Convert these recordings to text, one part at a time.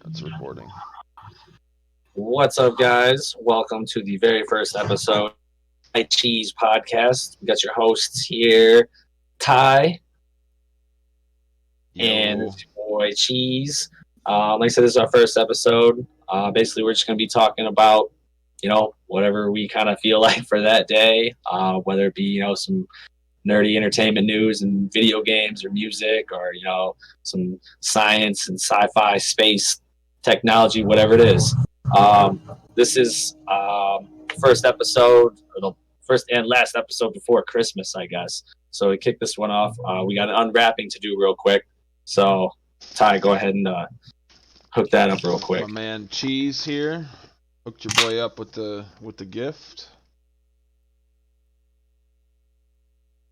It's recording. What's up, guys? Welcome to the very first episode of tyCheez podcast. We got your hosts here, Ty, and Yo. it's your boy Cheez. Like I said, this is our first episode. Basically, we're just going to be talking about, whatever we kind of feel like for that day, whether it be, some nerdy entertainment news and video games or music or, some science and sci-fi, space, technology, whatever it is. This is first episode, or the first and last episode before Christmas, I guess. So we kicked this one off. We got an unwrapping to do real quick. So, Ty, go ahead and hook that up real quick. My man Cheez here. Hooked your boy up with the gift.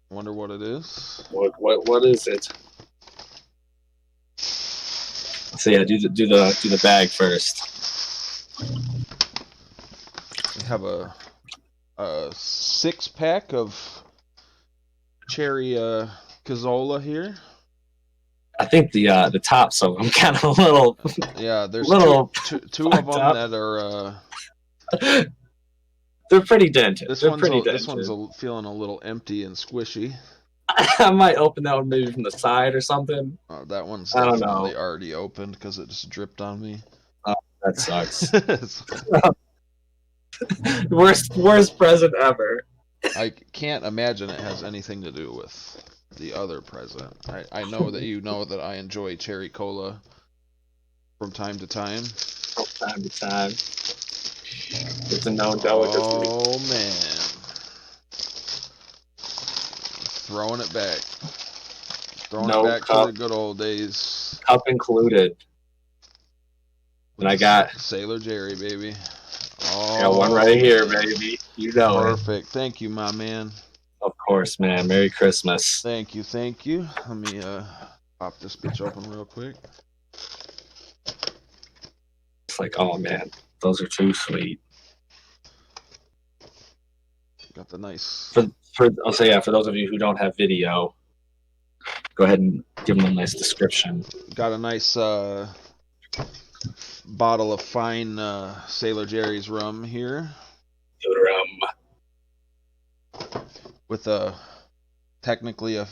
Wonder what it is. What is it? So yeah, do the bag first. We have a 6-pack of cherry Cazola here. I think the tops of them kind of a little. Yeah, there's two of them up. that are. They're pretty dented. This one's feeling a little empty and squishy. I might open that one maybe from the side or something. That one's I don't definitely know. already opened because it just dripped on me. Oh, that sucks. worst present ever. I can't imagine it has anything to do with the other present. I know that you know that I enjoy cherry cola from time to time. From time to time. It's a known delicacy. Oh, man. Throwing it back. It back to the good old days. Cup included. And I got Sailor Jerry, baby. I got one right here, baby. You know it. Perfect. Thank you, my man. Of course, man. Merry Christmas. Thank you. Let me pop this bitch open real quick. It's like, oh man, those are too sweet. Got the nice. For those of you who don't have video, go ahead and give them a nice description. Got a nice bottle of fine Sailor Jerry's rum here. With technically a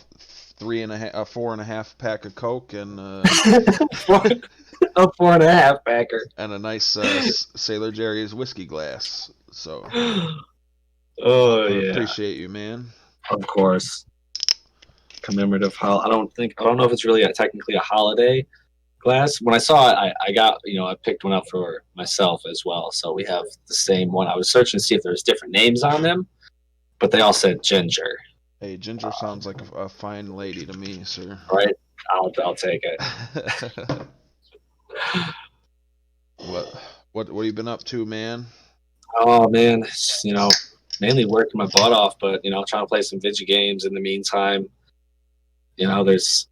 4.5 pack of Coke and a 4.5 packer and a nice Sailor Jerry's whiskey glass. So, I appreciate you, man. Of course, commemorative. I don't know if it's really technically a holiday glass. When I saw it, I got I picked one up for myself as well. So we have the same one. I was searching to see if there's different names on them, but they all said ginger. Hey, ginger sounds like a fine lady to me, sir. Right? I'll take it. What have you been up to, man? Oh man, mainly working my butt off, but trying to play some video games in the meantime. There's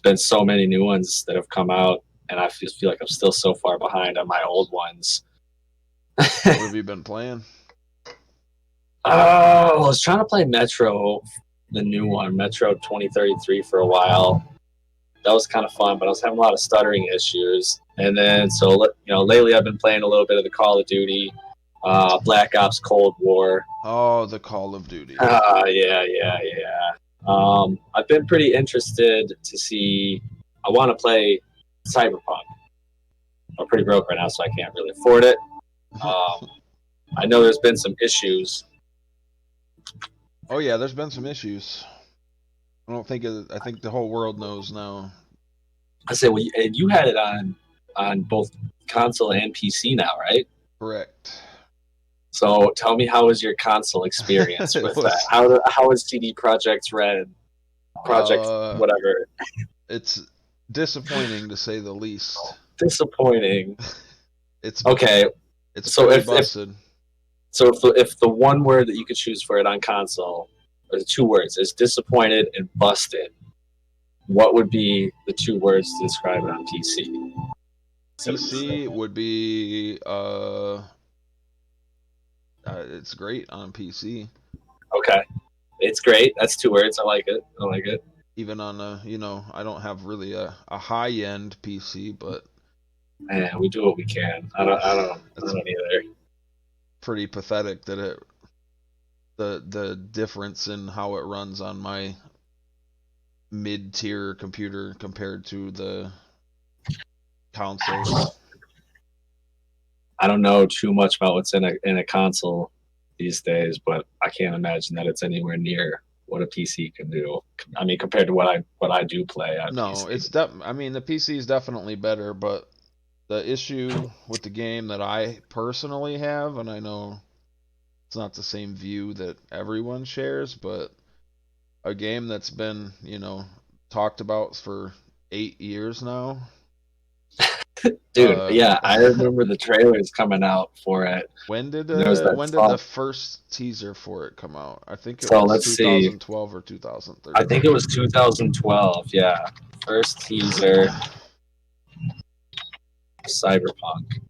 been so many new ones that have come out, and I feel like I'm still so far behind on my old ones. What have you been playing? I was trying to play Metro, the new one, Metro 2033, for a while. That was kind of fun, but I was having a lot of stuttering issues. And then, lately I've been playing a little bit of the Call of Duty, Black Ops Cold War. Oh, the Call of Duty. Yeah. I've been pretty interested to see. I want to play Cyberpunk. I'm pretty broke right now, so I can't really afford it. I know there's been some issues. Oh yeah, there's been some issues. I think the whole world knows now. I say, well, and you had it on both console and PC now, right? Correct. So tell me, how was your console experience with that? How was CD Projekt Red? Whatever. It's disappointing to say the least. Disappointing. It's okay. It's so busted. If the one word that you could choose for it on console, or the two words, is disappointed and busted, what would be the two words to describe it on PC? PC would be it's great on PC. Okay, it's great. That's two words. I like it. Even on I don't have really a high end PC, but And we do what we can. I don't either. Pretty pathetic that the difference in how it runs on my mid-tier computer compared to the consoles. I don't know too much about what's in a console these days, but I can't imagine that it's anywhere near what a PC can do. I mean, compared to what I do play on No, PC. I mean the PC is definitely better, but the issue with the game that I personally have, and I know it's not the same view that everyone shares, but a game that's been, talked about for 8 years now. Dude, yeah, I remember the trailers coming out for it. When did There was that the first teaser for it come out? I think it So was let's see. 2012 or I 2013. think it was 2012. Yeah, first teaser, Cyberpunk.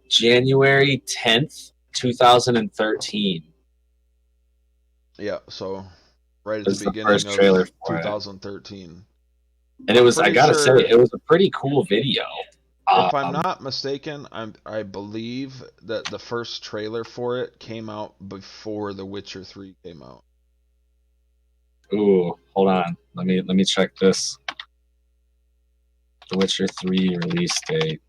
January 10th, 2013 Yeah, so right at the was the beginning first of trailer for it. 2013. And it I'm was, I pretty gotta say, sure, it was a pretty cool video. if I'm Um, not mistaken, I believe that the first trailer for it came out before The Witcher 3 came out. ooh, hold on. Let me check this. The Witcher 3 release date.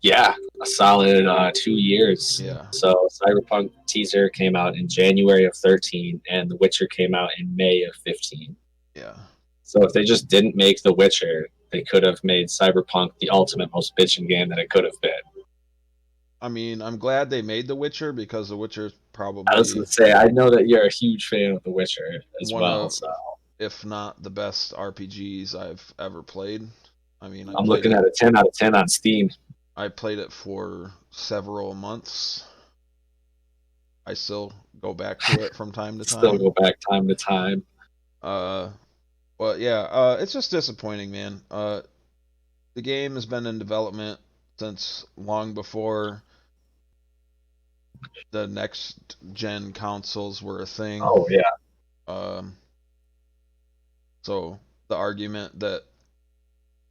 Yeah, a solid 2 years. Yeah. So Cyberpunk teaser came out in January of 13, and The Witcher came out in May of 15. Yeah. So if they just didn't make The Witcher, they could have made Cyberpunk the ultimate most bitchin' game that it could have been. I mean, I'm glad they made The Witcher because The Witcher is I was probably gonna say, I know that you're a huge fan of The Witcher as one well. of, So if not the best RPGs I've ever played. I mean, I'm looking at a 10 out of 10 on Steam. I played it for several months. I still go back to it from time to Still time. go back time to time. But yeah, it's just disappointing, man. The game has been in development since long before the next gen consoles were a thing. Oh yeah, Um, so the argument that,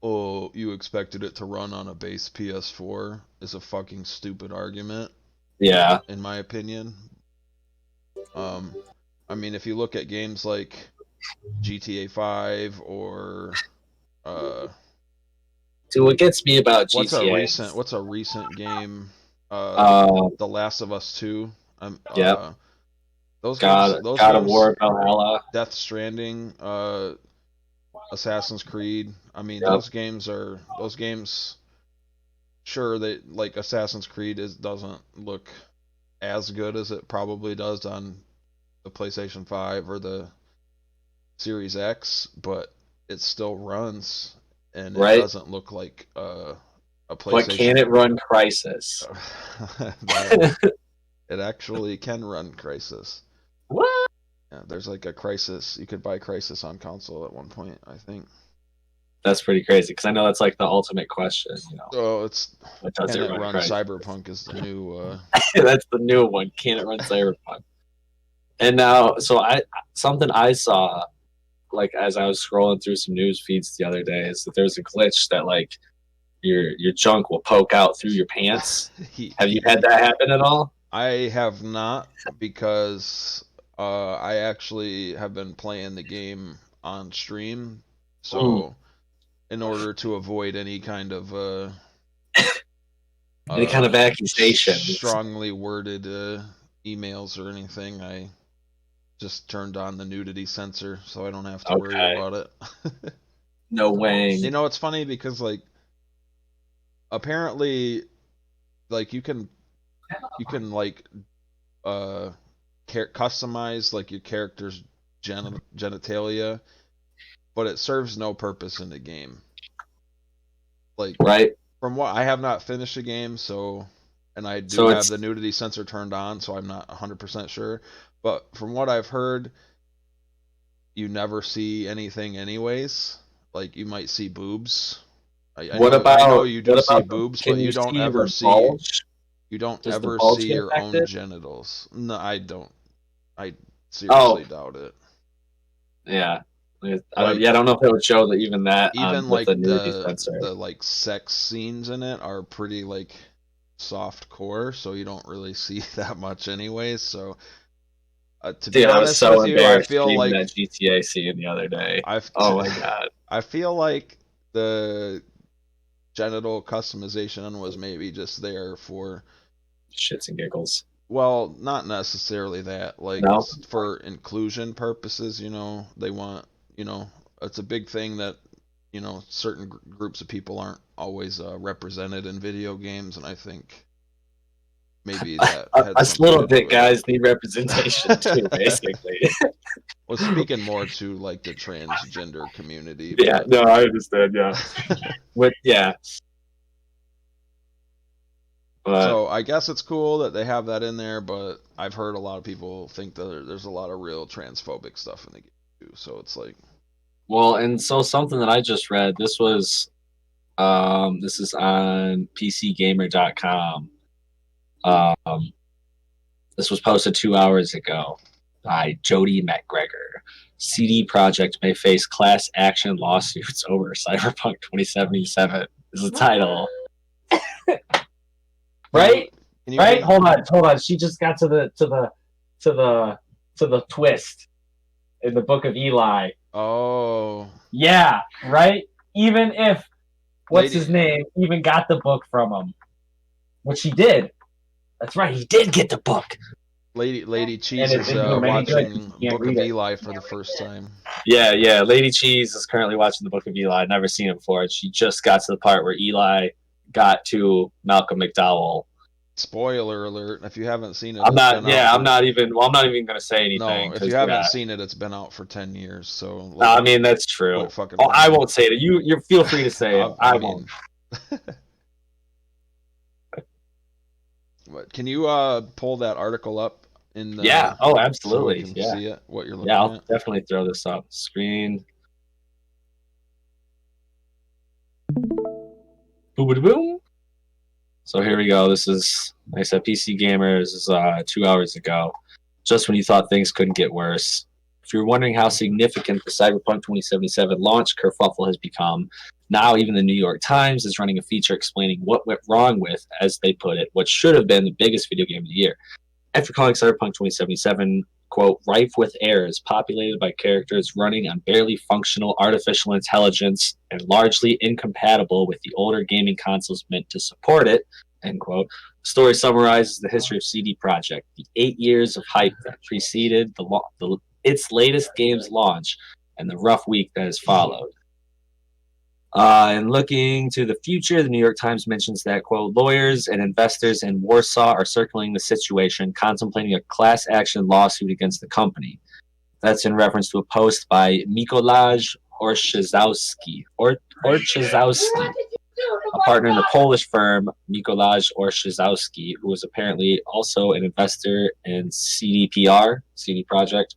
oh, you expected it to run on a base PS4 is a fucking stupid argument, yeah. in my opinion. I mean, if you look at games like GTA 5 or See, what gets me about what's a GTA? recent game? Uh, The Last of Us 2. yep. Those games, God of War, Valhalla. Death Stranding, Assassin's Creed. I mean, Yep. those games. Sure, they like Assassin's Creed doesn't look as good as it probably does on the PlayStation 5 or the Series X, but it still runs, and it Right. doesn't look like a PlayStation. But can it run Crysis? It actually can run Crysis. What? Yeah, there's like a Crysis. You could buy Crysis on console at one point, I think. That's pretty crazy because I know that's like the ultimate question. Oh, it's does can it it run run Crysis? Cyberpunk is the new. That's the new one. Can it run Cyberpunk? And now, so something I saw, like as I was scrolling through some news feeds the other day, is that there's a glitch that like your junk will poke out through your pants. Have you had that happen at all? I have not, because I actually have been playing the game on stream, so in order to avoid any kind of Any kind of accusations. strongly worded emails or anything, I just turned on the nudity censor so I don't have to worry about it. No way. You know, it's funny because like apparently like you can like customize like your character's genitalia, but it serves no purpose in the game. Like, right? From what I have not finished the game, and I do So have the nudity sensor turned on, so I'm not 100% sure. But from what I've heard, you never see anything anyways. Like you might see boobs. I know you do see boobs, but you don't ever see your own genitals. No, I don't. I seriously doubt it. Yeah. I don't know if it would show that even that even with like the nudity sensor. the like sex scenes in it are pretty like soft core, so you don't really see that much anyways. So to be Dude, I was honest with so you, I embarrassed feel streaming like that GTA scene the other day. I've Oh my god, I feel like the genital customization was maybe just there for, shits and giggles. well, not necessarily that, like No, for inclusion purposes, they want, you know, it's a big thing that, certain groups of people aren't always represented in video games, and I think maybe that had us something little to do dick with it. guys need representation too, basically. Was speaking more to like the transgender community, Yeah, but no, I understand. Yeah, yeah, but so I guess it's cool that they have that in there, but I've heard a lot of people think that there's a lot of real transphobic stuff in the game too. So it's like, well, and so something that I just read. This is on PCGamer.com. Um, this was posted 2 hours ago by Jody McGregor. CD Projekt may face class action lawsuits over Cyberpunk 2077 is the title. can you Right? can you Right? give? Hold on. She just got to the twist in the Book of Eli. Oh, Yeah, right? Even if what's his lady, name even got the book from him, which he did. That's right, he did get the book. lady And Cheese it is didn't do him any good because watching he can't Book read of it. Eli for the first time. Yeah. Lady Cheez is currently watching the Book of Eli. I've never seen it before. She just got to the part where Eli got to Malcolm McDowell. Spoiler alert! If you haven't seen it, I'm it's not. been out Yeah, for. I'm not even gonna say anything No, if you because haven't seen it, it's been out for 10 years. So like, I mean that's quit true. fucking Oh, I around. won't say it. You feel free to say it. I I won't. mean, can you pull that article up in Yeah. the Oh, so we absolutely. can Yeah. see it, what you're Yeah. looking I'll at? definitely throw this up. Screen. Boom, boom, boom. So here we go. This is, like I said, PC Gamer. This is 2 hours ago. Just when you thought things couldn't get worse. If you're wondering how significant the Cyberpunk 2077 launch kerfuffle has become, now even the New York Times is running a feature explaining what went wrong with, as they put it, what should have been the biggest video game of the year. After calling Cyberpunk 2077, quote, rife with errors, populated by characters running on barely functional artificial intelligence and largely incompatible with the older gaming consoles meant to support it, end quote. The story summarizes the history of CD Projekt, the 8 years of hype that preceded its latest game's launch, and the rough week that has followed. And looking to the future, the New York Times mentions that, quote, lawyers and investors in Warsaw are circling the situation, contemplating a class action lawsuit against the company. That's in reference to a post by Mikołaj Orszezowski, a partner in the Polish firm Mikołaj Orszezowski, who was apparently also an investor in CDPR, CD Projekt,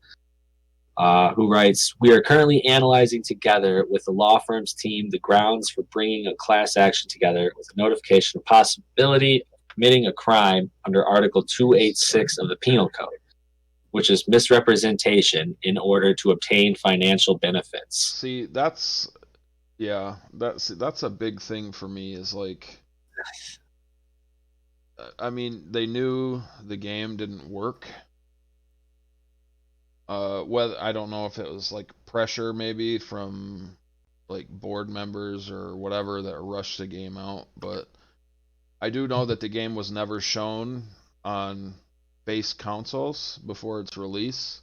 who writes, we are currently analyzing together with the law firm's team the grounds for bringing a class action together with a notification of possibility of committing a crime under Article 286 of the Penal Code, which is misrepresentation in order to obtain financial benefits. See, that's a big thing for me is like, I mean, they knew the game didn't work. Whether I don't know if it was like pressure maybe from like board members or whatever that rushed the game out, but I do know that the game was never shown on base consoles before its release.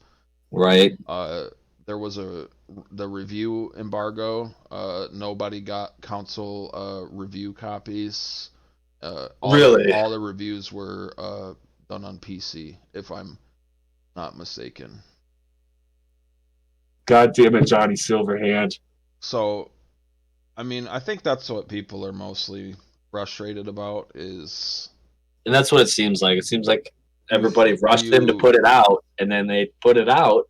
Right. There was the review embargo. Nobody got console review copies. Really? All the reviews were done on PC, if I'm not mistaken. God damn it, Johnny Silverhand. So, I mean, I think that's what people are mostly frustrated about is And that's what it seems like. It seems like you've everybody rushed them to you put it out, and then they put it out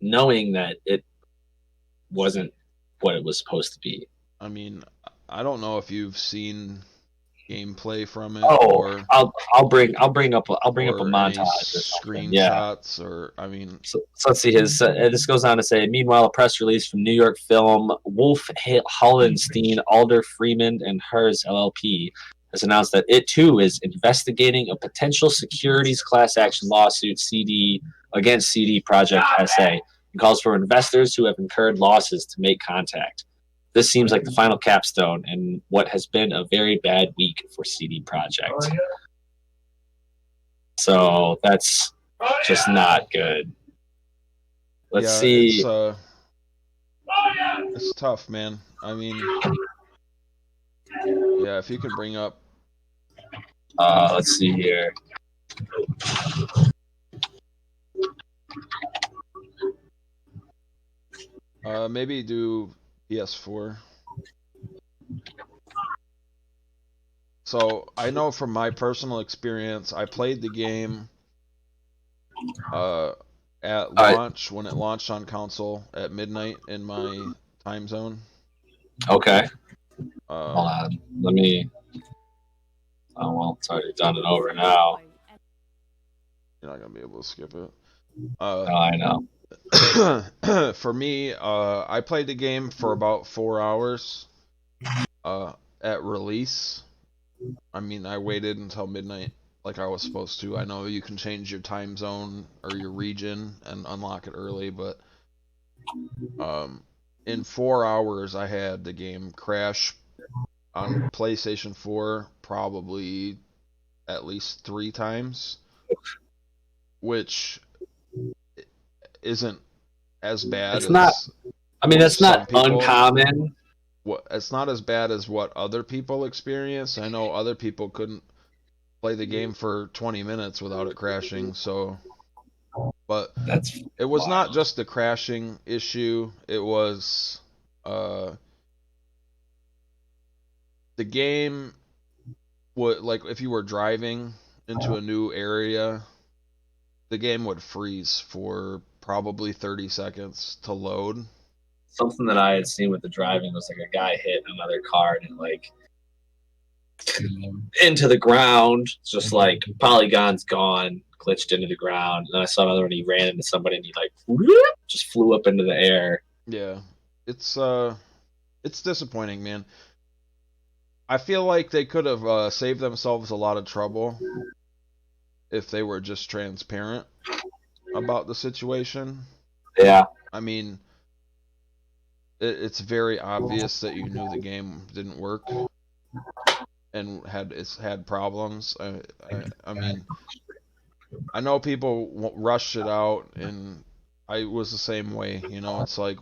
knowing that it wasn't what it was supposed to be. I mean, I don't know if you've seen gameplay from it, Oh, I'll bring up a or any montage or something. Yeah. screenshots, or I mean, So let's see his. This goes on to say, meanwhile, a press release from New York Film Wolf Hollenstein, Alder Freeman, and Hers LLP has announced that it too is investigating a potential securities class action lawsuit against CD Projekt SA and calls for investors who have incurred losses to make contact. This seems like the final capstone in what has been a very bad week for CD Projekt. So that's just not good. Let's yeah, see. it's tough, man. I mean, yeah, if you can bring up, Let's see here. maybe do PS4. So I know from my personal experience, I played the game uh, at launch when it launched on console at midnight in my time zone. Okay. Hold on. Let me. Oh well, it's already done and over now. You're not gonna be able to skip it. I know. For me, I played the game for about 4 hours at release. I mean, I waited until midnight like I was supposed to. I know you can change your time zone or your region and unlock it early, but in 4 hours I had the game crash on PlayStation 4 probably at least 3 times, which isn't as bad It's not. as I mean, that's some not people. uncommon. It's not as bad as what other people experience. I know other people couldn't play the game for 20 minutes without it crashing. So, but it was not just the crashing issue. It was the game would, like, if you were driving into a new area, the game would freeze for probably 30 seconds to load. Something that I had seen with the driving was like a guy hit another car and it like into the ground, just like polygons gone, glitched into the ground. And then I saw another one. He ran into somebody and he like just flew up into the air. Yeah, it's disappointing, man. I feel like they could have saved themselves a lot of trouble if they were just transparent about the situation. Yeah. I mean, it's very obvious that you knew the game didn't work and had problems. I mean, I know people rushed it out, and I was the same way. You know, it's like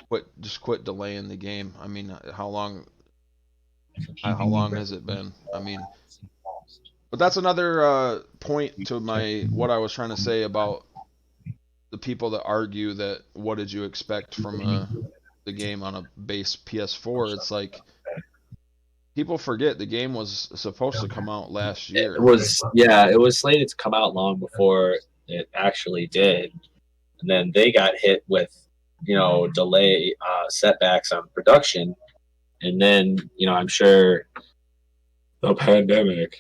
quit delaying the game. I mean, how long has it been? I mean, but that's another point to what I was trying to say about the people that argue that what did you expect from the game on a base PS4? It's like people forget the game was supposed to come out last year. It was slated to come out long before it actually did. And then they got hit with, delay setbacks on production. And then, I'm sure the pandemic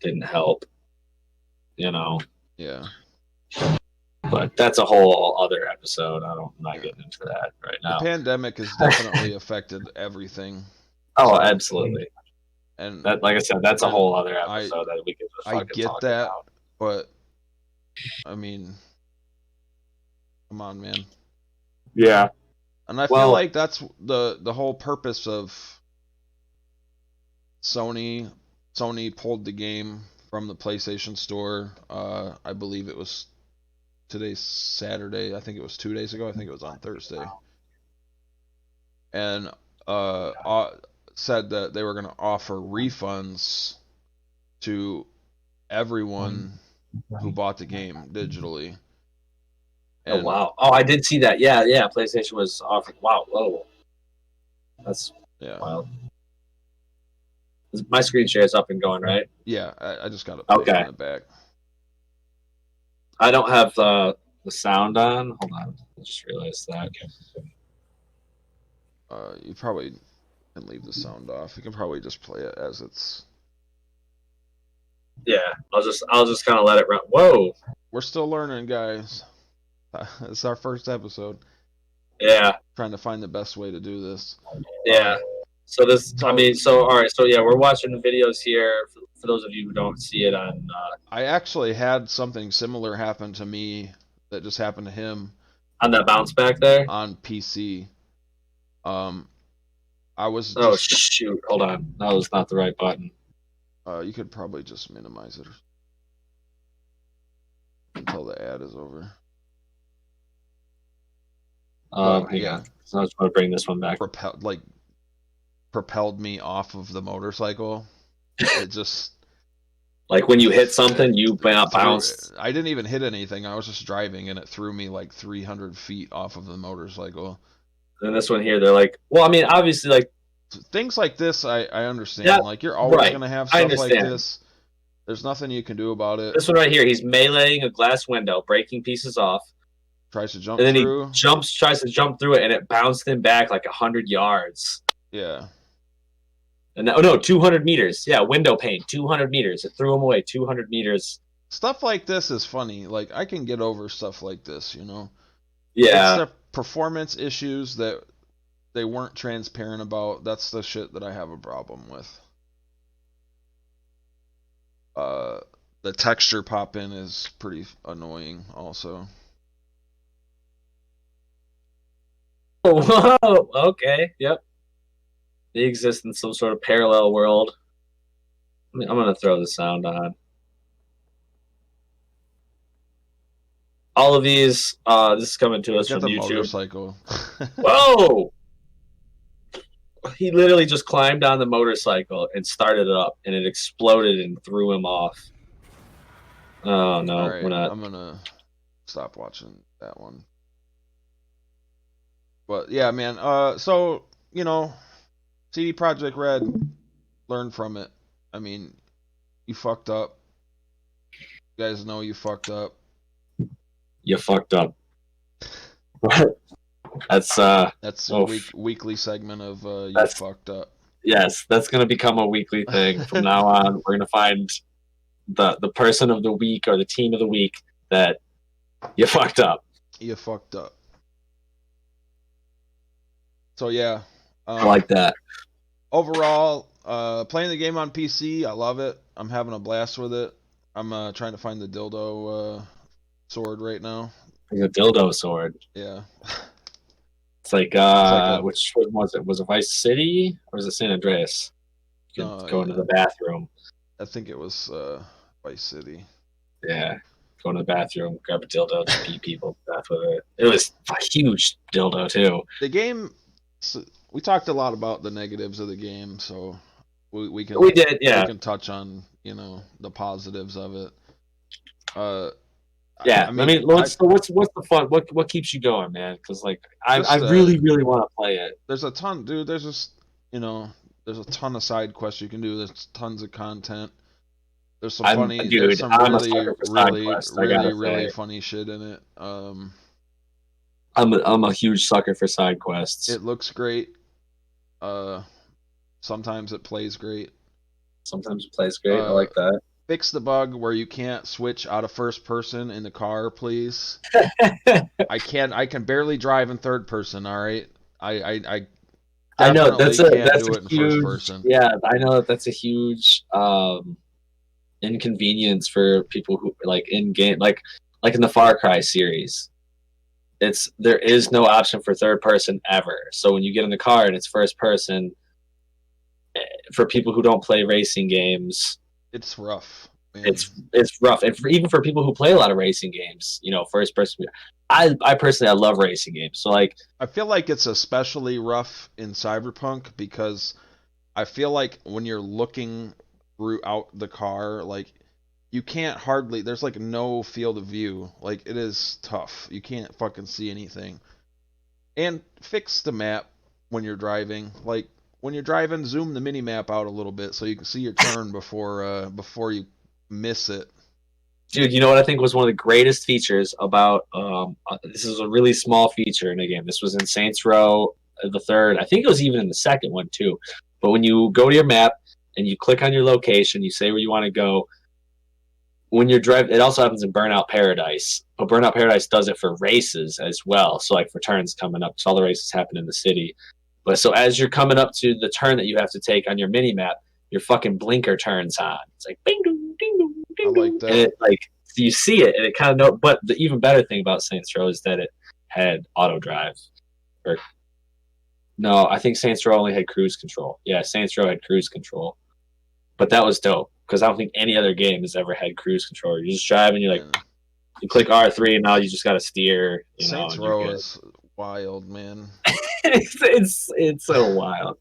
didn't help, Yeah. But that's a whole other episode. I'm not getting into that right now. The pandemic has definitely affected everything. Oh, absolutely. And that, like I said, that's a whole other episode that we could just fucking talk about. But I mean, come on, man. Yeah. And I feel like that's the whole purpose of Sony. Sony pulled the game from the PlayStation Store. I believe it was today's Saturday. I think it was 2 days ago. I think it was on Thursday. And said that they were going to offer refunds to everyone who bought the game digitally. And, oh wow! Oh, I did see that. Yeah. PlayStation was offering. Wow. Whoa. That's wild. My screen share is up and going, right? Yeah, I just got it playing in the back. I don't have the sound on. Hold on, I just realized that. You probably can leave the sound off. You can probably just play it as it's Yeah, I'll just kind of let it run. Whoa. We're still learning, guys. It's our first episode. Yeah. Trying to find the best way to do this. Yeah. So So all right. So yeah, we're watching the videos here. For those of you who don't see it on, I actually had something similar happen to me that just happened to him on that bounce back there. on PC. Um, I was Oh just. shoot! Hold on, that was not the right button. You could probably just minimize it until the ad is over. Hang on. So I just want to bring this one back. Propelled me off of the motorcycle. It just like when you hit something, you bounce. I didn't even hit anything. I was just driving, and it threw me like 300 feet off of the motorcycle. And this one here, they're like, well, I mean, obviously, like things like this, I understand. Yeah, like you're always right. gonna have stuff like this. There's nothing you can do about it. This one right here, he's meleeing a glass window, breaking pieces off. Tries to jump and then through. He tries to jump through it, and it bounced him back like 100 yards. Yeah. And oh no, 200 meters. Yeah, window pane, 200 meters. It threw him away 200 meters. Stuff like this is funny. Like I can get over stuff like this, you know. Yeah. It's the performance issues that they weren't transparent about. That's the shit that I have a problem with. The texture pop in is pretty annoying also. Whoa, okay, yep. They exist in some sort of parallel world. I'm going to throw the sound on. All of these, this is coming to us from YouTube. Motorcycle. Whoa! He literally just climbed on the motorcycle and started it up, and it exploded and threw him off. Oh, no. All right, we're not. I'm going to stop watching that one. But, yeah, man. So, you know, CD Projekt Red, learn from it. I mean, you fucked up. You guys know you fucked up. You fucked up. That's a weekly segment of you fucked up. Yes, that's gonna become a weekly thing from now on. We're gonna find the person of the week or the team of the week that you fucked up. You fucked up. So yeah, I like that. Overall, playing the game on PC, I love it. I'm having a blast with it. I'm trying to find the dildo sword right now. The dildo sword. Yeah. It's like, which one was it? Was it Vice City or was it San Andreas? You could go into the bathroom. I think it was Vice City. Yeah. Go into the bathroom, grab a dildo, to beat people to death with it. It was a huge dildo, too. The game, we talked a lot about the negatives of the game, so we can touch on, you know, the positives of it. Yeah, I mean what's the fun? What keeps you going, man? Because like I really want to play it. There's a ton, dude. There's just there's a ton of side quests you can do. There's tons of content. There's some funny. There's some really funny shit in it. I'm a huge sucker for side quests. It looks great. Sometimes it plays great. I like that. Fix the bug where you can't switch out of first person in the car, please. I can barely drive in third person. All right, I know that's a huge first person. Yeah, I know that's a huge inconvenience for people who like in game, like in the Far Cry series. There is no option for third person ever. So when you get in the car and it's first person, for people who don't play racing games. It's rough. Man. It's rough, and even for people who play a lot of racing games, you know, first person. I personally love racing games, so like I feel like it's especially rough in Cyberpunk because I feel like when you're looking throughout the car, like you can't hardly. There's like no field of view. Like it is tough. You can't fucking see anything. And fix the map when you're driving. Like when you're driving, zoom the mini map out a little bit so you can see your turn before you miss it. Dude, you know what I think was one of the greatest features about this is a really small feature in a game. This was in Saints Row the third. I think it was even in the second one too. But when you go to your map and you click on your location, you say where you want to go, when you're driving, it also happens in Burnout Paradise, but Burnout Paradise does it for races as well. So like for turns coming up, because all the races happen in the city. But so as you're coming up to the turn that you have to take on your mini map, your fucking blinker turns on. It's like bing dong, ding dong, I ding like dong, that. and it like you see it, and it kind of know. But the even better thing about Saints Row is that it had auto drive. Or no, I think Saints Row only had cruise control. Yeah, Saints Row had cruise control, but that was dope because I don't think any other game has ever had cruise control. You're just driving, you like Yeah. you click R3, and now you just got to steer. You know, Saints and you're Row good. is wild, man. It's so wild.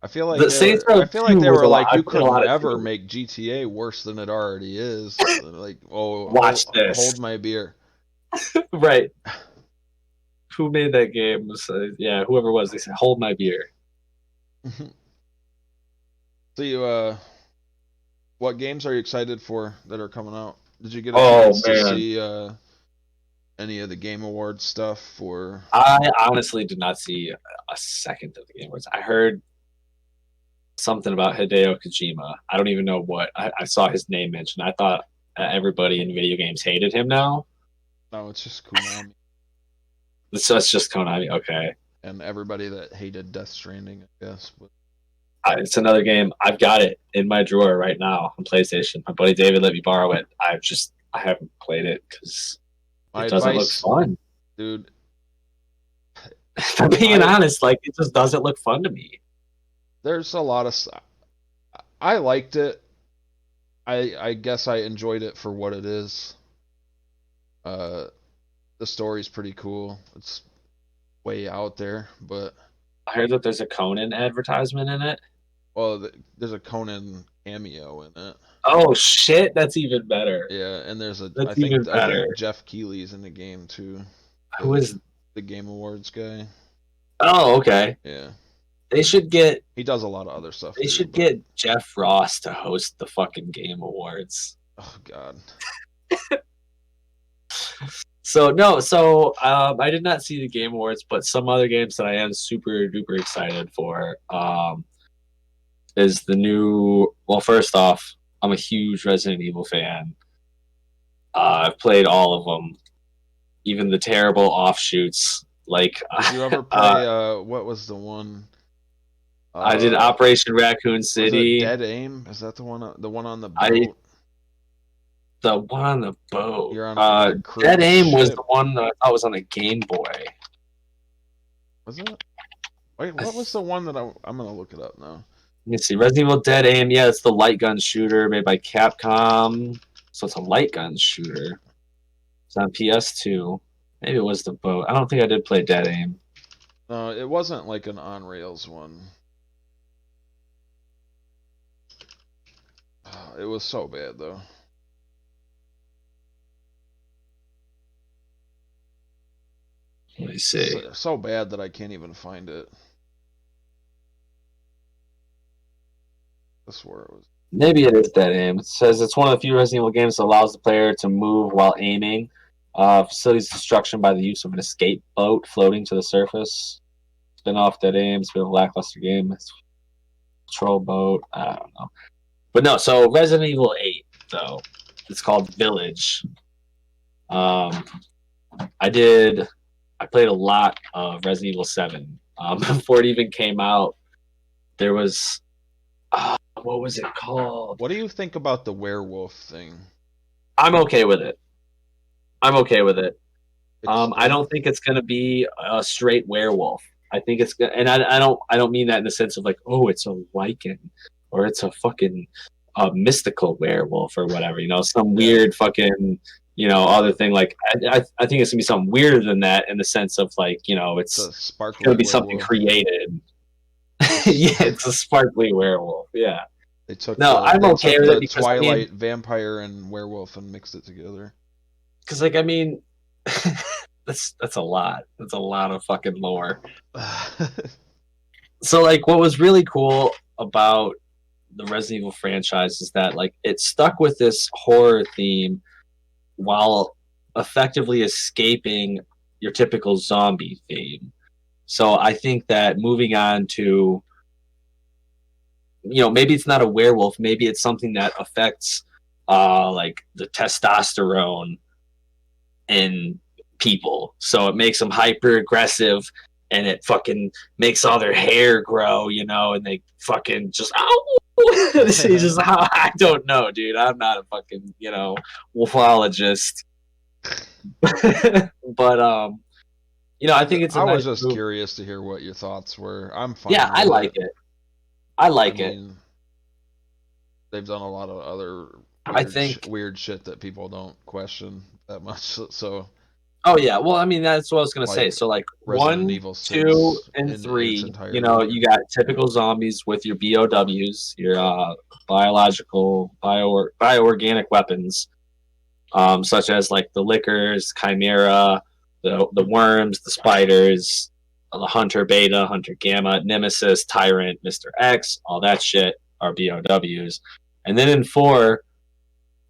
I feel like The Saints Row I feel 2 like they was were a lot. like, I you played a could lot of never 2. make GTA worse than it already is. Like, oh, Watch this. hold my beer. Right. Who made that game? Yeah, whoever it was, they said, hold my beer. So you, what games are you excited for that are coming out? Did you get a Oh, chance to man. see any of the Game Awards stuff? Or I honestly did not see a second of the Game Awards. I heard something about Hideo Kojima. I don't even know what. I saw his name mentioned. I thought everybody in video games hated him now. no, it's just Konami So it's just Konami. Okay. and everybody that hated Death Stranding, I guess. But It's another game. I've got it in my drawer right now on PlayStation. My buddy David let me borrow it. I haven't played it because my it doesn't look advice, fun. dude. If I'm being honest, like it just doesn't look fun to me. There's a lot of. I liked it. I guess I enjoyed it for what it is. Uh, the story's pretty cool. It's way out there, but I heard that there's a Conan advertisement in it. well, there's a Conan cameo in it. Oh shit, that's even better. Yeah, and there's a That's even I better. think Jeff Keighley's in the game too. Who is? The Game Awards guy? Oh, okay. Yeah, They should get. he does a lot of other stuff They too. should But, get Jeff Ross to host the fucking Game Awards. oh god. So no, I did not see the Game Awards, but some other games that I am super duper excited for is the new. Well, first off, I'm a huge Resident Evil fan. I've played all of them, even the terrible offshoots. Like, Did you ever play? What was the one? I did Operation Raccoon Was City. it Dead Aim? Is that the one? The one on the boat? The one on the boat. You're on a Dead Aim ship. was the one that I thought was on a Game Boy. Was it? Wait, what was the one that I'm gonna look it up now? Let me see. Resident Evil Dead Aim. Yeah, it's the light gun shooter made by Capcom. So it's a light gun shooter. It's on PS2. Maybe it was the boat. I don't think I did play Dead Aim. No, it wasn't like an on rails one. It was so bad though. Let me see. So bad that I can't even find it. I swear it was. Maybe it is Dead Aim. It says it's one of the few Resident Evil games that allows the player to move while aiming. Facilities destruction by the use of an escape boat floating to the surface. Spin-off Dead Aim. It's been a lackluster game. It's patrol boat. I don't know. But no, so Resident Evil 8, though. It's called Village. I played a lot of Resident Evil 7. Before it even came out, there was... what was it called? What do you think about the werewolf thing? I'm okay with it. I don't think it's gonna be a straight werewolf. I think it's gonna, and I don't mean that in the sense of like, oh, it's a Lycan or it's a fucking mystical werewolf or whatever. You know, some weird fucking other thing. Like I think it's gonna be something weirder than that in the sense of like it's a sparkly gonna be werewolf. something created. Yeah, it's a sparkly werewolf. Yeah. They took I'm okay with it because Twilight vampire and werewolf and mixed it together. Because like I mean, that's a lot. That's a lot of fucking lore. So like, what was really cool about the Resident Evil franchise is that like it stuck with this horror theme while effectively escaping your typical zombie theme. So I think that moving on to maybe it's not a werewolf, maybe it's something that affects like the testosterone in people, so it makes them hyper aggressive, and it fucking makes all their hair grow, and they fucking just It's just I don't know, dude. I'm not a fucking wolfologist, but I think it's a I was nice just move. curious to hear what your thoughts were. I'm Yeah, fine I with like it. it. I I like it. mean, they've done a lot of other I think. weird shit that people don't question that much. So Oh yeah. Well, I mean, that's what I was gonna say. like So like Resident 1, Evil 2, 6 and in its 3, entirety. you got typical zombies with your BOWs, your biological bioorganic weapons, such as like the lickers, chimera, the worms, the spiders, the hunter beta, hunter gamma, nemesis, tyrant, Mr. X, all that shit are BOWs. And then in 4,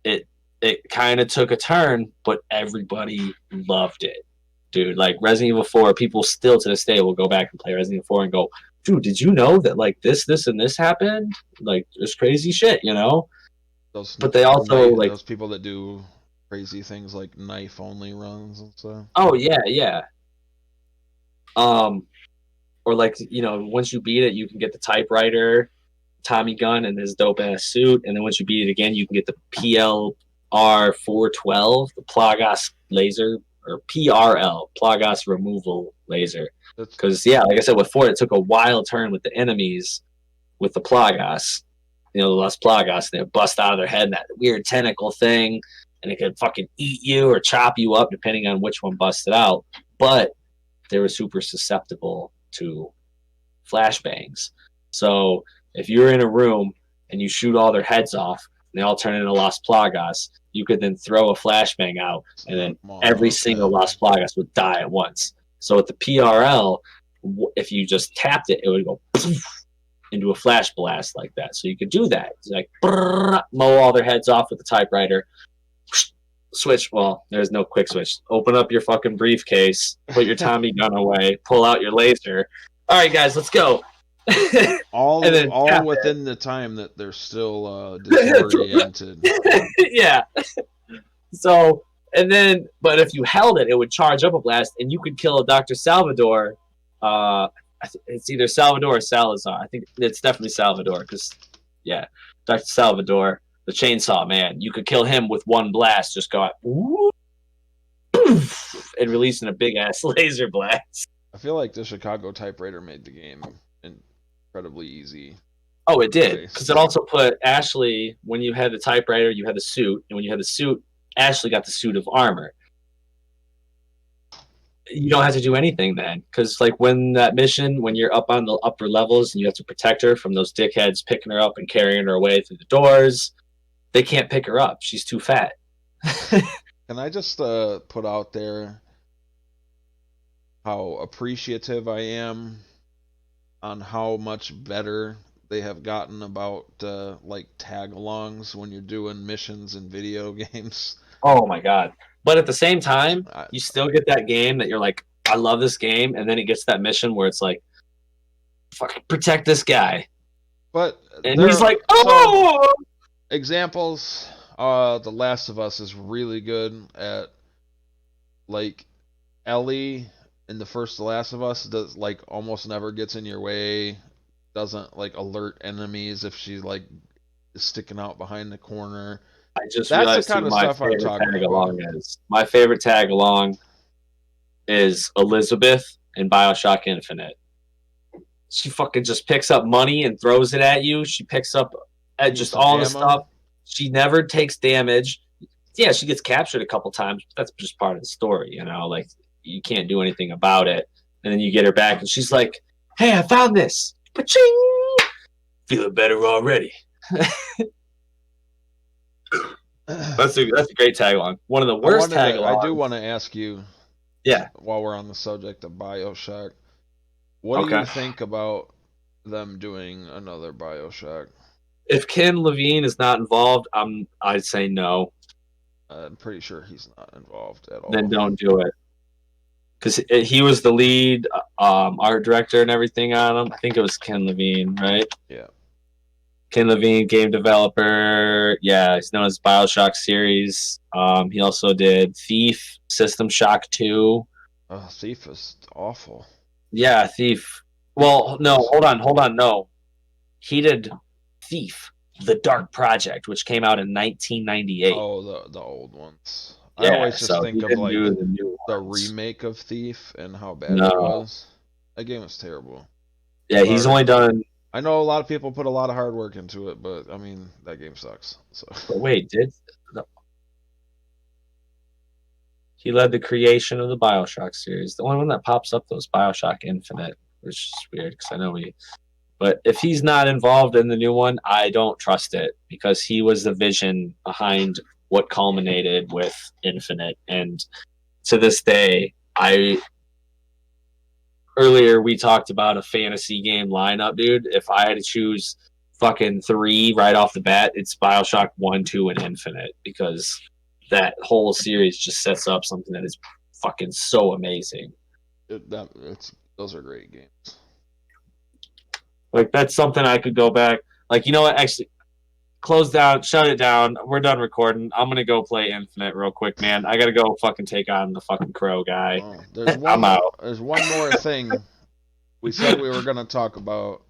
it it kind of took a turn, but everybody loved it, dude. Like Resident Evil 4, people still to this day will go back and play Resident Evil 4 and go, dude, did you know that like this, and this happened? Like this crazy shit. Those But they also like, those people that do crazy things like knife only runs and stuff. oh yeah, yeah. Um, or like once you beat it, you can get the typewriter, Tommy gun, and his dope ass suit, and then once you beat it again, you can get the PLR-412, the Plagas laser, or PRL, Plagas removal laser. That's Because yeah, like I said, with 4, it took a wild turn with the enemies with the Plagas, the Las Plagas, and they would bust out of their head in that weird tentacle thing, and it could fucking eat you or chop you up depending on which one busted out. But they were super susceptible to flashbangs. So if you're in a room and you shoot all their heads off and they all turn into Las Plagas, you could then throw a flashbang out, and then every single Las Plagas would die at once. So with the PRL, if you just tapped it, it would go into a flash blast like that. So you could do that. It's like mow all their heads off with the typewriter. Switch. Well, there's no quick switch. Open up your fucking briefcase, put your Tommy gun away, pull out your laser. All right, guys, let's go. all within the time that they're still disoriented. Yeah. So, and then, but if you held it, it would charge up a blast, and you could kill a Dr. Salvador. It's either Salvador or Salazar. I think it's definitely Salvador, because, yeah, Dr. Salvador, the chainsaw man, you could kill him with one blast, just go out, and releasing a big ass laser blast. I feel like the Chicago typewriter made the game incredibly easy. Oh, it did, because it also put Ashley, when you had the typewriter, you had the suit, and when you had the suit, Ashley got the suit of armor. You don't have to do anything then, because like when that mission, when you're up on the upper levels and you have to protect her from those dickheads picking her up and carrying her away through the doors, they can't pick her up. She's too fat. Can I just put out there how appreciative I am on how much better they have gotten about like tag-alongs when you're doing missions in video games? Oh my god! But at the same time, you still get that game that you're like, I love this game, and then it gets that mission where it's like, fuck, protect this guy, but and he's like, oh. So, examples. The Last of Us is really good at, like, Ellie in the first The Last of Us does like almost never gets in your way, doesn't like alert enemies if she like is sticking out behind the corner. I just realized the kind of stuff I'm talking about. My favorite tag along is Elizabeth in BioShock Infinite. She fucking just picks up money and throws it at you. She picks up just all the stuff. She never takes damage. Yeah, she gets captured a couple times, but that's just part of the story, like you can't do anything about it. And then you get her back and she's like, hey, I found this. Pa-ching! Feeling better already. That's a great tag along. One of the worst tag alongs. I do want to ask you, yeah, while we're on the subject of BioShock, what do you think about them doing another BioShock? If Ken Levine is not involved, I'd say no. I'm pretty sure he's not involved at all. Then don't do it, because he was the lead art director and everything on him. I think it was Ken Levine, right? Yeah. Ken Levine, game developer. Yeah, he's known as BioShock series. He also did Thief, System Shock 2. Oh, Thief is awful. Yeah, Thief. Well, no, hold on. No, he did Thief, The Dark Project, which came out in 1998. Oh, the old ones. I Yeah, always just so he think of didn't like do the new the ones. remake of Thief and how bad that No. was. That game was terrible. Yeah, he's only done. I know a lot of people put a lot of hard work into it, but I mean that game sucks. So But wait, no. He led the creation of the BioShock series. The only one that pops up though is BioShock Infinite, which is weird because I know we. But if he's not involved in the new one, I don't trust it because he was the vision behind what culminated with Infinite. And to this day, earlier we talked about a fantasy game lineup, dude. If I had to choose fucking 3 right off the bat, it's BioShock 1, 2, and Infinite because that whole series just sets up something that is fucking so amazing. those are great games. Like that's something I could go back. Like, you know what? Actually, close down, shut it down. We're done recording. I'm gonna go play Infinite real quick, man. I gotta go fucking take on the fucking crow guy. Oh, there's I'm out. There's one more thing we said we were gonna talk about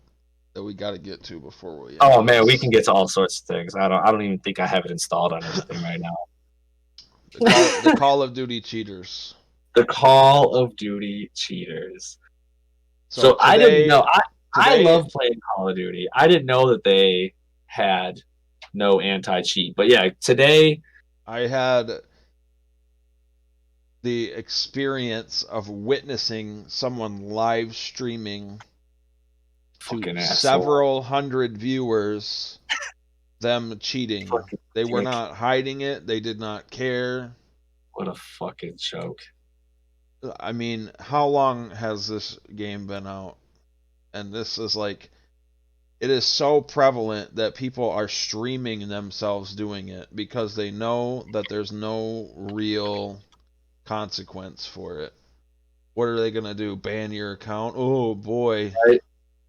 that we got to get to before we. Oh man, we can get to all sorts of things. I don't even think I have it installed on anything right now. The Call of Duty cheaters. The Call of Duty cheaters. So today, I didn't know. I love playing Call of Duty. I didn't know that they had no anti-cheat. But yeah, today I had the experience of witnessing someone live streaming to several hundred viewers them cheating. They were not hiding it. They did not care. What a fucking joke. I mean, how long has this game been out? And this is like, it is so prevalent that people are streaming themselves doing it because they know that there's no real consequence for it. What are they going to do? Ban your account? Oh boy. Right.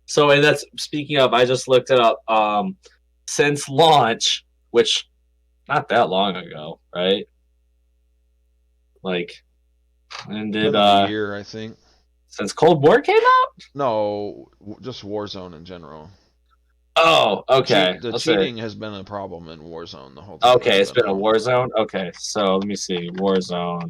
So, and that's speaking of, I just looked it up. Since launch, which not that long ago, right? Like, when did a year, I think. Since Cold War came out? No, just Warzone in general. Oh, okay. The cheating has been a problem in Warzone the whole time. Okay, it's been a Warzone? Okay, so let me see. Warzone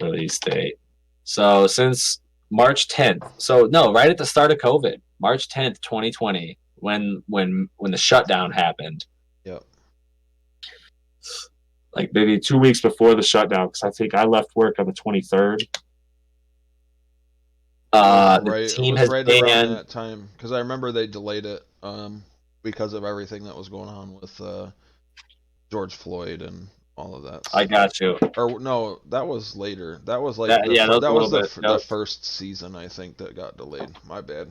release date. So since March 10th. So no, right at the start of COVID, March 10th, 2020, when the shutdown happened. Yep. Like maybe 2 weeks before the shutdown, because I think I left work on the 23rd. The team has right around that time because I remember they delayed it because of everything that was going on with George Floyd and all of that. I got you. Or no, that was later. That was like that was the first season I think that got delayed. My bad.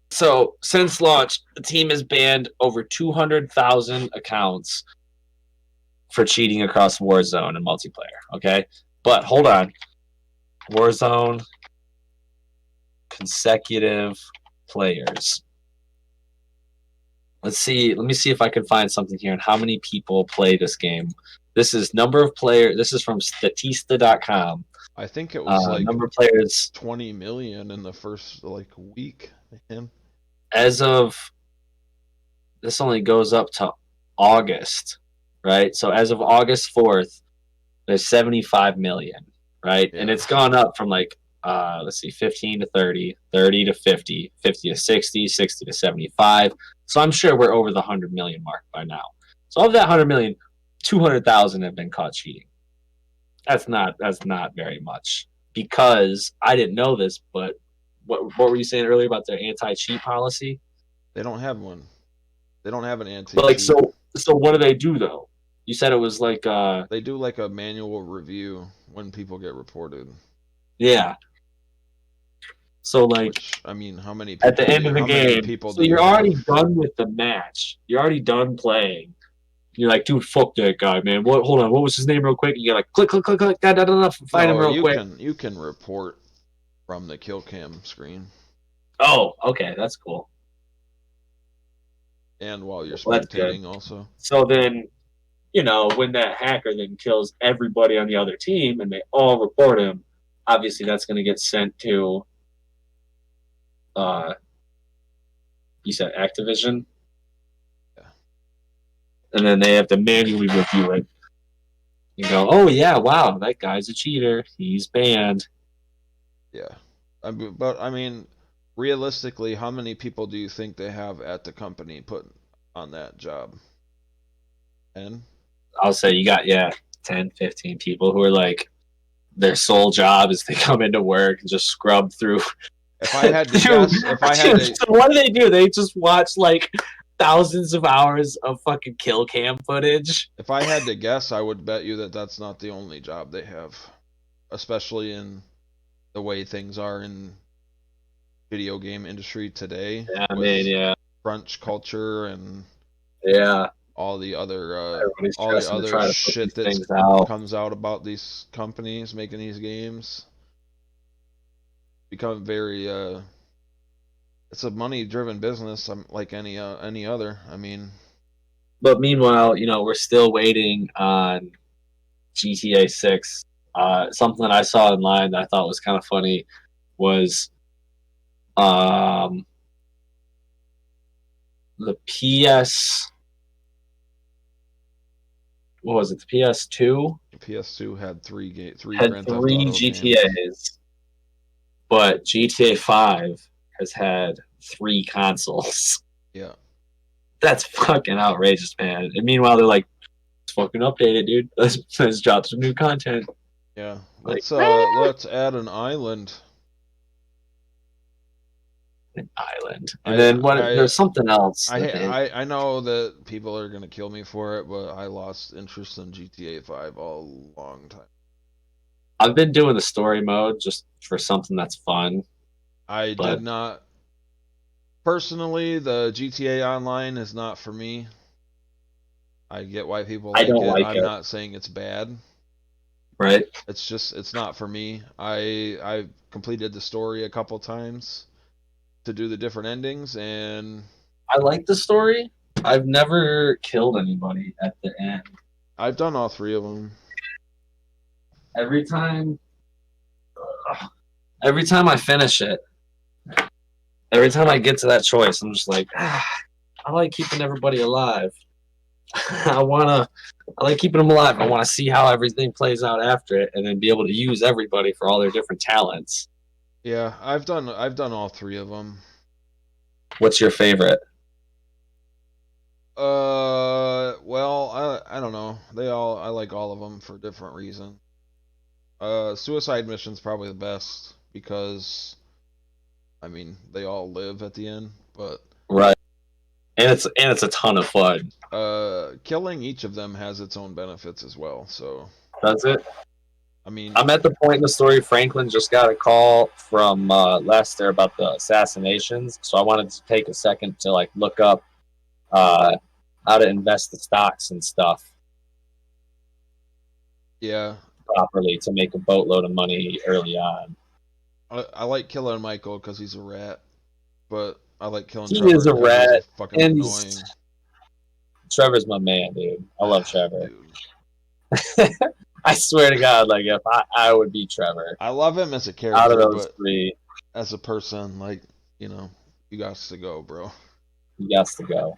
So since launch, the team has banned over 200,000 accounts for cheating across Warzone and multiplayer. Okay, but hold on. Warzone consecutive players. Let me see if I can find something here and how many people play this game. This is number of players. This is from Statista.com. I think it was like number of players 20 million in the first week. As of this only goes up to August, right? So as of August 4th, there's 75 million. Right? Yeah. And it's gone up from 15 to 30, 30 to 50, 50 to 60, 60 to 75. So I'm sure we're over the 100 million mark by now. So of that 100 million, 200,000 have been caught cheating. That's not very much because I didn't know this, but what were you saying earlier about their anti-cheat policy? They don't have one. They don't have an anti-cheat. But so what do they do though? You said it was they do a manual review when people get reported. Yeah. So I mean, how many people at the end of the game? So you're already done with the match. You're already done playing. You're like, dude, fuck that guy, man. Hold on, what was his name, real quick? And you're like, click, find him real quick. You can report from the kill cam screen. Oh, okay, that's cool. And while you're Well, that's good. spectating, also. So then, when that hacker then kills everybody on the other team and they all report him, obviously that's going to get sent to, uh, you said Activision? Yeah. And then they have to manually review it. You go, oh yeah, wow, that guy's a cheater. He's banned. Yeah. But I mean, realistically, how many people do you think they have at the company put on that job? 10? I'll say you got 10, 15 people who are like their sole job is to come into work and just scrub through. If I had to guess, So what do they do? They just watch like thousands of hours of fucking kill cam footage. If I had to guess, I would bet you that that's not the only job they have, especially in the way things are in video game industry today. Yeah, I mean, yeah, crunch culture and yeah, all the other shit that comes out about these companies making these games become very it's a money driven business, like any other. I mean, but meanwhile, we're still waiting on GTA 6. Something that I saw online that I thought was kind of funny was the what was it? The PS2? The PS2 had three had Grand Theft three Auto GTAs, games. But GTA 5 has had 3 consoles. Yeah. That's fucking outrageous, man. And meanwhile, they're like, let's fucking update it, dude. Let's drop some new content. Yeah. Let's add an island. An island. And then there's something else. I know that people are gonna kill me for it, but I lost interest in GTA 5 a long time. I've been doing the story mode just for something that's fun. I did not. Personally, the GTA Online is not for me. I get why people like it. I'm not saying it's bad. Right. It's not for me. I completed the story a couple times to do the different endings, and I like the story. I've never killed anybody at the end. I've done all 3 of them. Every time I finish it, every time I get to that choice, I'm just like, I like keeping everybody alive. I like keeping them alive. I want to see how everything plays out after it, and then be able to use everybody for all their different talents. Yeah, I've done all 3 of them. What's your favorite? Well, I don't know. I like all of them for different reasons. Suicide Mission's probably the best because, I mean, they all live at the end, but right, and it's a ton of fun. Killing each of them has its own benefits as well. So does it? I mean, I'm at the point in the story. Franklin just got a call from Lester about the assassinations, so I wanted to take a second to look up how to invest the stocks and stuff. Yeah. Properly to make a boatload of money early on. I like killing Michael because he's a rat, but I like killing He Trevor is a rat. He's fucking annoying. Trevor's my man, dude. I love Trevor. I swear to God, if I would be Trevor. I love him as a character, out of those 3. As a person, you got to go, bro. You got to go.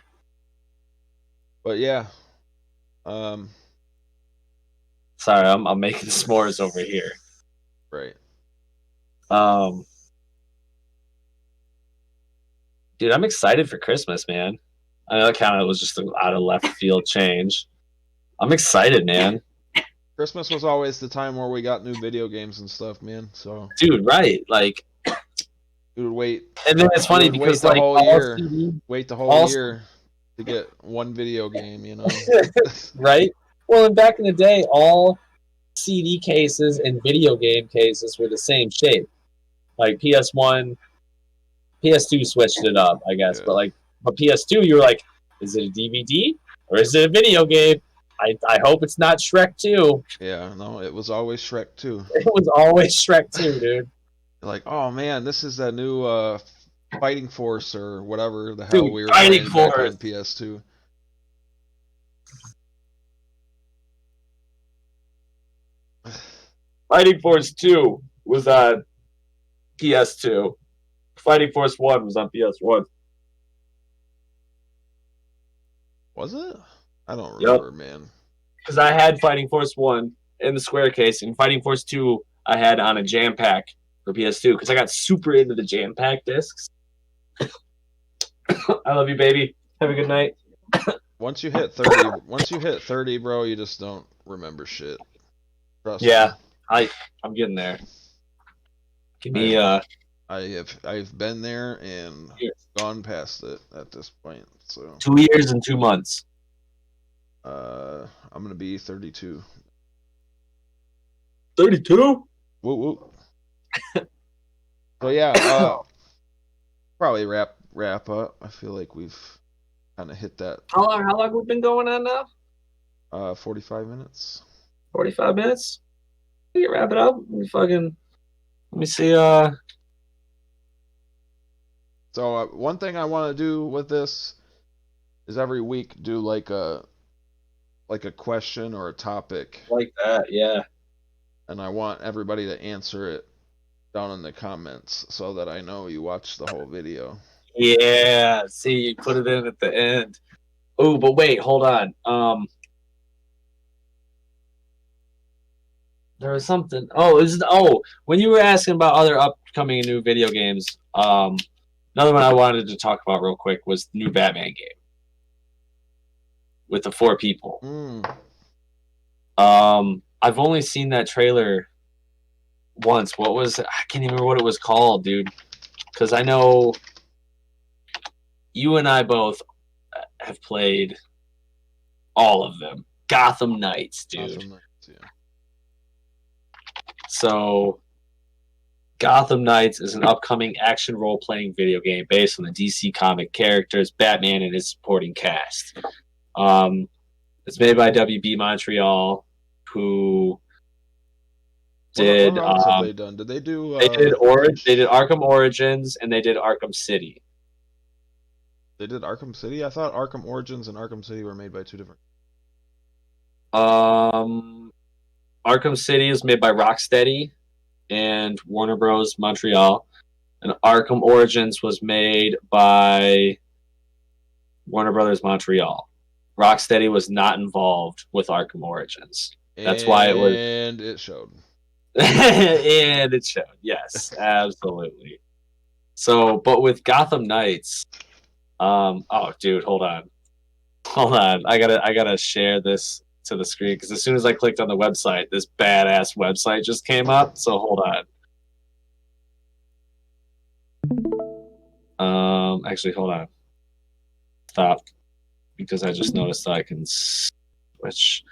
But yeah, sorry, I'm making s'mores over here. Right. Dude, I'm excited for Christmas, man. I know it was just an out of left field change. I'm excited, man. Christmas was always the time where we got new video games and stuff, man. So, dude, right? we would wait, and then it's funny because wait the whole year, wait the whole year to get one video game, right? Well, and back in the day, all CD cases and video game cases were the same shape. PS1, PS2 switched it up, I guess. Yeah. But PS2, you were like, is it a DVD or is it a video game? I hope it's not Shrek 2. Yeah, no, it was always Shrek 2. It was always Shrek 2, dude. Oh man, this is a new Fighting Force or whatever the hell Dude, we were Fighting playing back Force. on PS2. Fighting Force 2 was on PS2. Fighting Force 1 was on PS1. Was it? I don't Yep. remember, man. Because I had Fighting Force 1 in the square case, and Fighting Force 2 I had on a jam pack for PS2 because I got super into the jam pack discs. I love you, baby. Have a good night. Once you hit 30, bro, you just don't remember shit. Trust Yeah, me. I'm getting there. Give me I've been there and gone past it at this point. So 2 years and 2 months. I'm gonna be 32. 32? Whoop whoop. So yeah, probably wrap up. I feel like we've kind of hit that. How long we've been going on now? 45 minutes. 45 minutes? We can wrap it up. Let me see. So one thing I want to do with this is every week do like a question or a topic, Like that, yeah. and I want everybody to answer it down in the comments so that I know you watched the whole video. Yeah. See, you put it in at the end. Oh, but wait, hold on. There was something. When you were asking about other upcoming new video games, another one I wanted to talk about real quick was the new Batman game with the 4 people. I've only seen that trailer once. I can't even remember what it was called, dude. Because I know you and I both have played all of them. Gotham Knights, dude. Gotham Knights, yeah. So, Gotham Knights is an upcoming action role-playing video game based on the DC comic characters, Batman and his supporting cast. It's made by WB Montreal, who did. What else have they done? Did they do? They did Arkham Origins, and they did Arkham City. They did Arkham City. I thought Arkham Origins and Arkham City were made by 2 different. Arkham City is made by Rocksteady and Warner Bros. Montreal, and Arkham Origins was made by Warner Brothers Montreal. Rocksteady was not involved with Arkham Origins. That's why it was. And it showed. And it showed. Yes, absolutely. So, but with Gotham Knights, dude, hold on. I gotta share this to the screen because as soon as I clicked on the website, this badass website just came up. So hold on. Actually, hold on. Stop, because I just noticed that I can switch.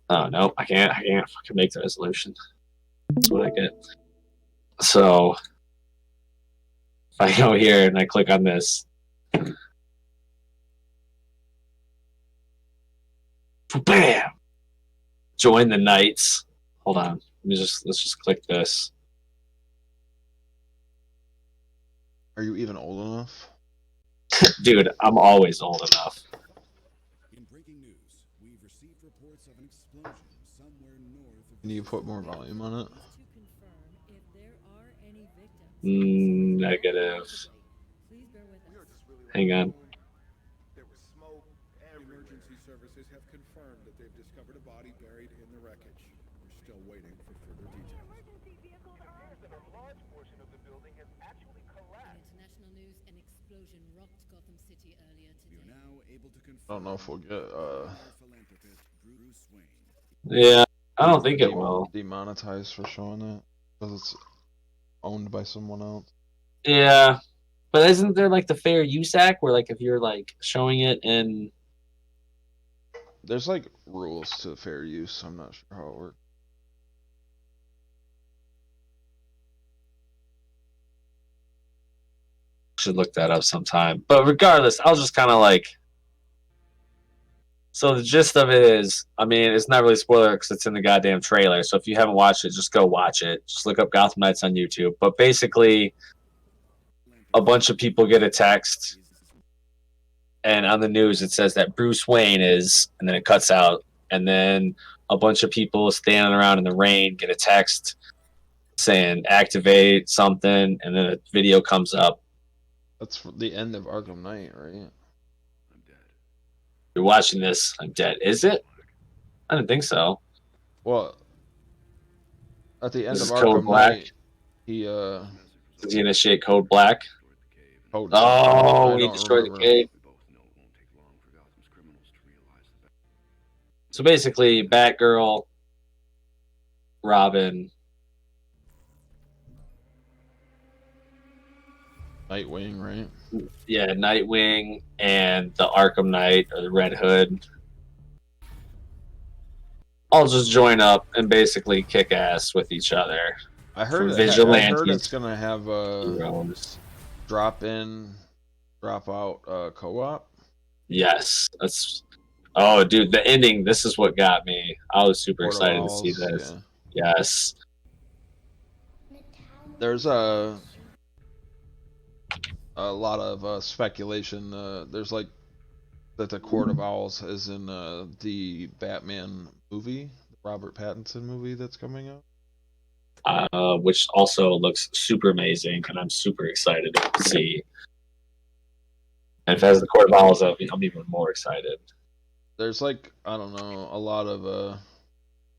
Oh no, I can't fucking make the resolution. That's what I get. So if I go here and I click on this. Bam! Join the Knights. Hold on. Let's just click this. Are you even old enough? Dude, I'm always old enough. In breaking news, we've received reports of an explosion somewhere north of. Can you put more volume on it? Negative. Hang on. Emergency services have confirmed that they've discovered a body buried in the wreckage. We're still waiting for further details. Emergency vehicles are that a large portion of the building has actually collapsed. International news: an explosion rocked Gotham City earlier today. We're now able to confirm. I don't know if we'll get philanthropist Bruce Wayne. Yeah, I don't think it will. Demonetized for showing that because it's owned by someone else. Yeah, but isn't there like the Fair Use Act where like if you're like showing it in. There's like rules to fair use. I'm not sure how it works. Should look that up sometime. But regardless, I'll just kind of like. So the gist of it is, I mean, it's not really a spoiler because it's in the goddamn trailer. So if you haven't watched it, just go watch it. Just look up Gotham Knights on YouTube. But basically, a bunch of people get a text, and on the news it says that Bruce Wayne is, and then it cuts out, and then a bunch of people standing around in the rain get a text saying activate something, and then a video comes up. That's the end of Arkham Knight, right? You're watching this. I'm dead. Is it? I didn't think so. Well, at the end This of is Code Arkham Black. Knight, he Does he initiate Code Black? code Oh, I he don't destroyed remember. the cave. So basically, Batgirl, Robin, Nightwing, right? yeah, Nightwing, and the Arkham Knight or the Red Hood all just join up and basically kick ass with each other. I heard For I heard vigilantes. it's gonna have a Heroes. drop in, drop out co-op. Yes, that's. Oh, dude, the ending. This is what got me. I was super Port of excited to Owls, see this. yeah. Yes. There's a lot of speculation. There's like that the Court of Owls is in the Batman movie, the Robert Pattinson movie that's coming out. Which also looks super amazing, and I'm super excited to see. And if it has the Court of Owls, I'm even more excited. There's like, I don't know, a lot of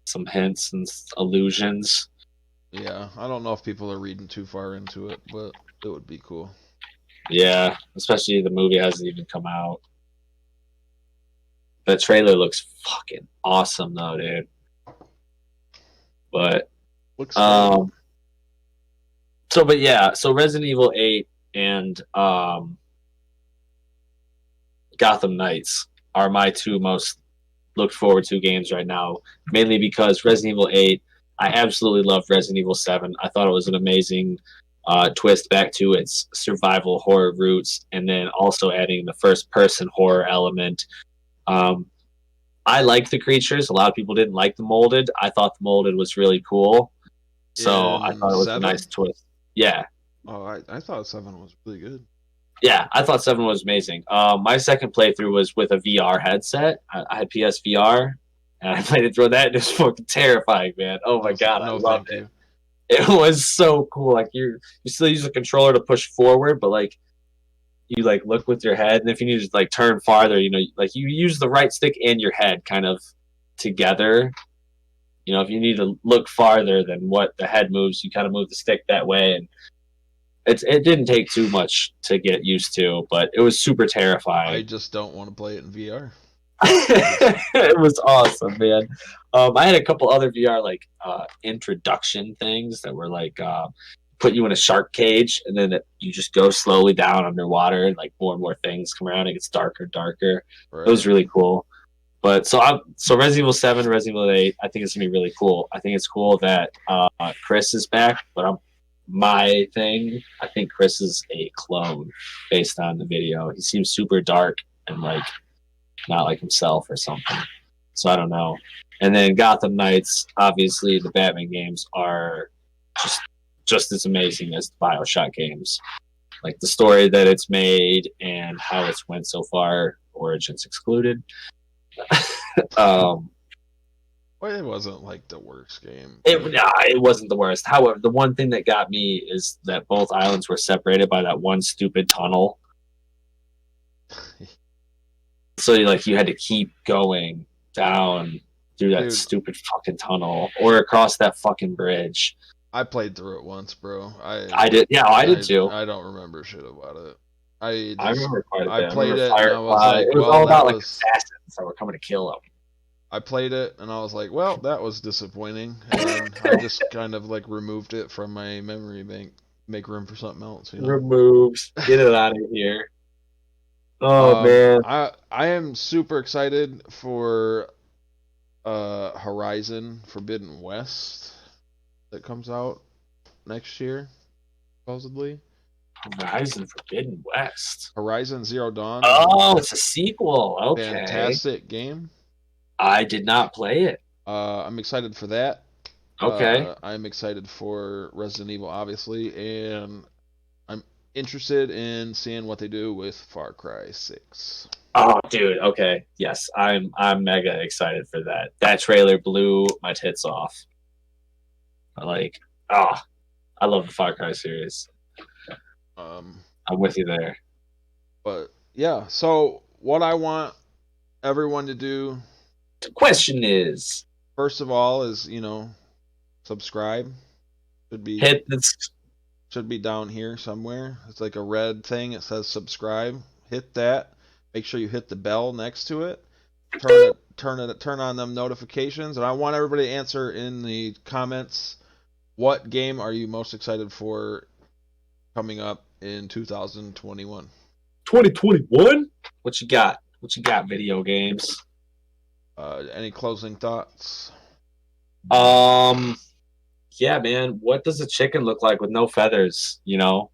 Some hints and allusions. yeah, I don't know if people are reading too far into it, but it would be cool. Yeah, especially the movie hasn't even come out. The trailer looks fucking awesome, though, dude. But Looks cool. so Resident Evil 8 and Gotham Knights are my two most looked forward to games right now, mainly because Resident Evil 8, I absolutely loved Resident Evil 7. I thought it was an amazing twist back to its survival horror roots, and then also adding the first person horror element. I liked the creatures. A lot of people didn't like the molded. I thought the molded was really cool. So I thought it was 7? a nice twist. Yeah. Oh, I thought 7 was really good. Yeah, I thought 7 was amazing. My second playthrough was with a VR headset. I had PSVR, and I played it through that. And it was fucking terrifying, man. Oh my god, I loved it. It was so cool. Like you still use the controller to push forward, but like you like look with your head, and if you need to like turn farther, like you use the right stick and your head kind of together. If you need to look farther than what the head moves, you kind of move the stick that way, and it didn't take too much to get used to, but it was super terrifying. I just don't want to play it in VR. It was awesome, man. I had a couple other VR like introduction things that were like put you in a shark cage, and then you just go slowly down underwater, and like more and more things come around. It gets darker and darker. Right. It was really cool. But so Resident Evil 7, Resident Evil 8, I think it's gonna be really cool. I think it's cool that Chris is back, but my thing, I think Chris is a clone based on the video. He seems super dark and like not like himself or something. So I don't know. And then Gotham Knights, obviously the Batman games are just as amazing as the BioShock games. Like the story that it's made and how it's went so far, Origins excluded. Well, it wasn't like the worst game. It wasn't the worst. However, the one thing that got me is that both islands were separated by that one stupid tunnel. So you had to keep going down through that stupid fucking tunnel or across that fucking bridge. I played through it once, bro. I did. Yeah, I did too. I don't remember shit about it. I remember quite a bit. I played it and I was like, it was all about like assassins that were coming to kill him. I played it and I was like, well, that was disappointing, and I just kind of like removed it from my memory bank, make room for something else. Removed. Get it out of here. Oh man. I am super excited for Horizon Forbidden West that comes out next year, supposedly. Horizon Forbidden West. Horizon Zero Dawn. Oh, it's a sequel. Okay. Fantastic game. I did not play it. I'm excited for that. Okay. I'm excited for Resident Evil, obviously, and interested in seeing what they do with Far Cry 6. Oh, dude. Okay. Yes, I'm mega excited for that. That trailer blew my tits off. Like, ah, I love the Far Cry series. Um, I'm with you there. but yeah, so what I want everyone to do, The question is, first of all, is subscribe. Should be hit this. should be down here somewhere. It's like a red thing. It says subscribe. Hit that. Make sure you hit the bell next to it. Turn on them notifications. And I want everybody to answer in the comments, what game are you most excited for coming up in 2021? 2021. What you got? What you got? Video games. Any closing thoughts? Yeah, man. What does a chicken look like with no feathers? You know.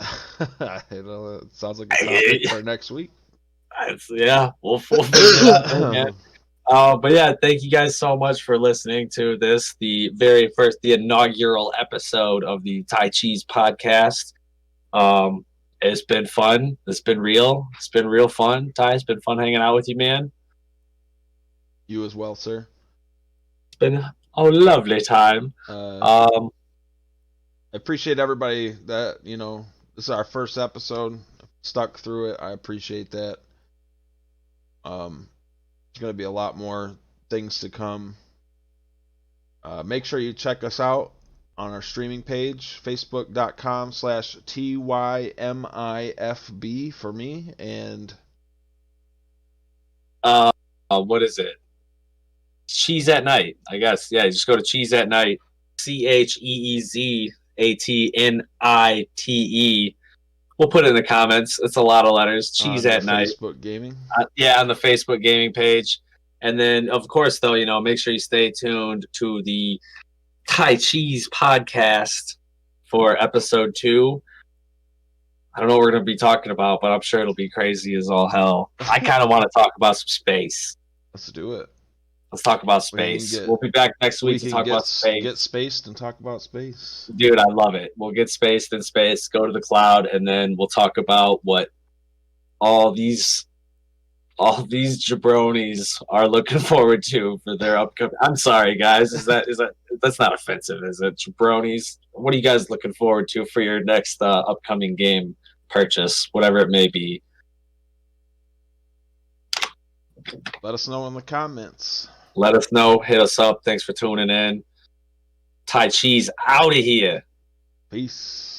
It sounds like a topic for next week. Yeah, we'll figure it out there, man. But yeah, thank you guys so much for listening to this, the inaugural episode of the tyCheez podcast. It's been fun. It's been real. It's been real fun. Ty, it's been fun hanging out with you, man. You as well, sir. It's been a lovely time. I appreciate everybody that, this is our first episode. Stuck through it. I appreciate that. There's going to be a lot more things to come. Make sure you check us out on our streaming page, facebook.com/TYMIFB for me. And what is it? Cheez at Night, I guess. Yeah, just go to Cheez at Night. CheezAtNite. We'll put it in the comments. It's a lot of letters. Cheez at Night. Facebook Gaming. Yeah, on the Facebook Gaming page. And then, of course, though, make sure you stay tuned to the tyCheez podcast for episode 2. I don't know what we're going to be talking about, but I'm sure it'll be crazy as all hell. I kind of want to talk about some space. Let's do it. Let's talk about space. We'll be back next week to talk about space. Get spaced and talk about space. Dude, I love it. We'll get spaced in space, go to the cloud, and then we'll talk about what all these jabronis are looking forward to for their upcoming. I'm sorry, guys. Is that that's not offensive, is it? Jabronis. What are you guys looking forward to for your next upcoming game purchase, whatever it may be? Let us know in the comments. Let us know. Hit us up. Thanks for tuning in. tyCheez out of here. Peace.